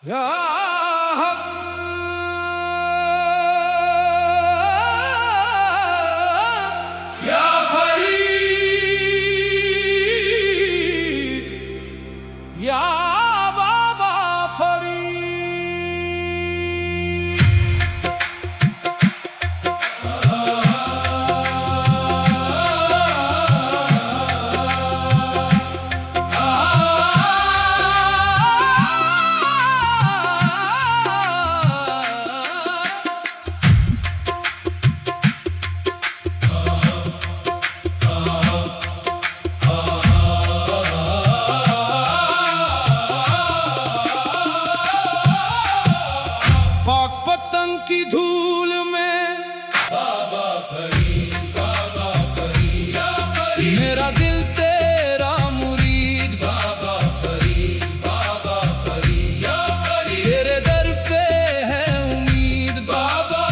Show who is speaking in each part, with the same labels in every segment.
Speaker 1: या या फरीद या बाबा फरीद। पाक पतंग की धूल में
Speaker 2: बाबा फरीद या फरीद,
Speaker 1: मेरा दिल तेरा मुरीद।
Speaker 2: बाबा फरीद या फरीद,
Speaker 1: तेरे दर पे है उम्मीद।
Speaker 2: बाबा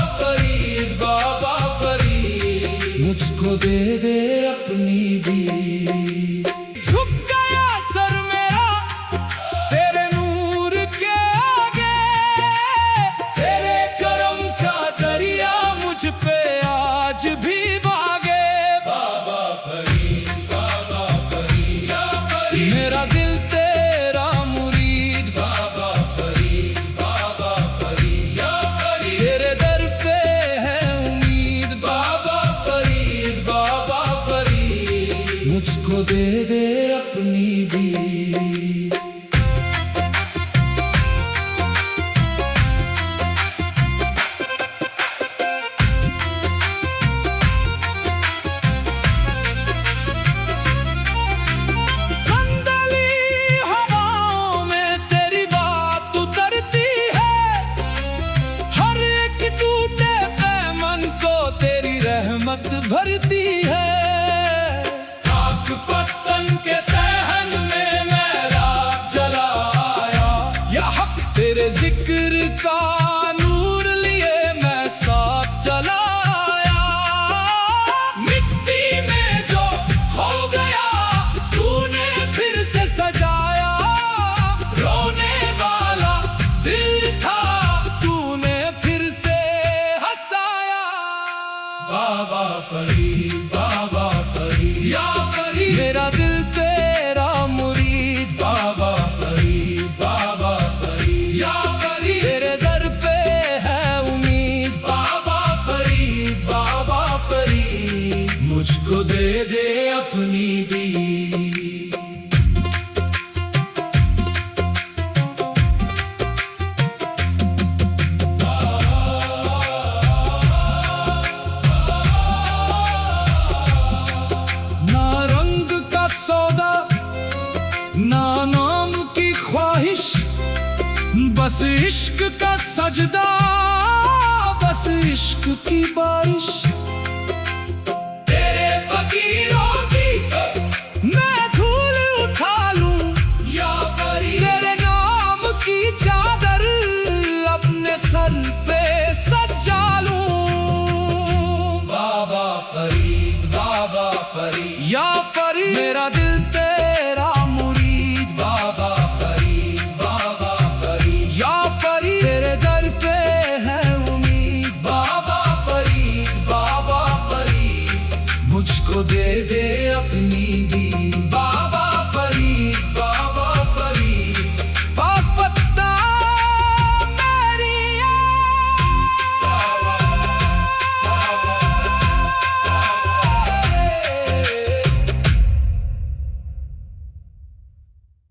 Speaker 2: फरीद
Speaker 1: मुझको दे दे अपनी दी। झुक गया सर मेरा तेरे नूर के आगे। तेरे करम का दरिया मुझ पे आज भी भागे।
Speaker 2: बाबा फरीद या फरीद,
Speaker 1: मेरा दिल तेरा मुरीद।
Speaker 2: बाबा फरीद या फरीद,
Speaker 1: तेरे दर पे है उम्मीद।
Speaker 2: बाबा फरीद
Speaker 1: मुझको दे दे अपनी दी। संदली हवाओं में तेरी बात उतरती है। हर एक टूटे पैमन को तेरी रहमत भरती है।
Speaker 2: पाक पतन के सहन में मैं रात जलाया।
Speaker 1: या हक तेरे जिक्र का नूर लिए मैं साथ चला आया।
Speaker 2: मिट्टी में जो खो गया तूने फिर से सजाया।
Speaker 1: रोने वाला दिल था तूने फिर से हंसाया।
Speaker 2: बाबा फरीद या फरीद,
Speaker 1: मेरा दिल तेरा मुरीद।
Speaker 2: बाबा फरीद या फरीद,
Speaker 1: तेरे दर पे है उम्मीद।
Speaker 2: बाबा फरीद
Speaker 1: मुझको दे दे अपनी दी। ना रंग का सौदा ना नाम की ख्वाहिश, बस इश्क का सजदा, बस इश्क की बारिश।
Speaker 2: तेरे फकीरों की
Speaker 1: मैं धूल उठा लूं
Speaker 2: या फरीद,
Speaker 1: तेरे नाम की चादर अपने सर पे सजा लूं।
Speaker 2: बाबा फरीद
Speaker 1: या फरीद, मेरा दिल तेरा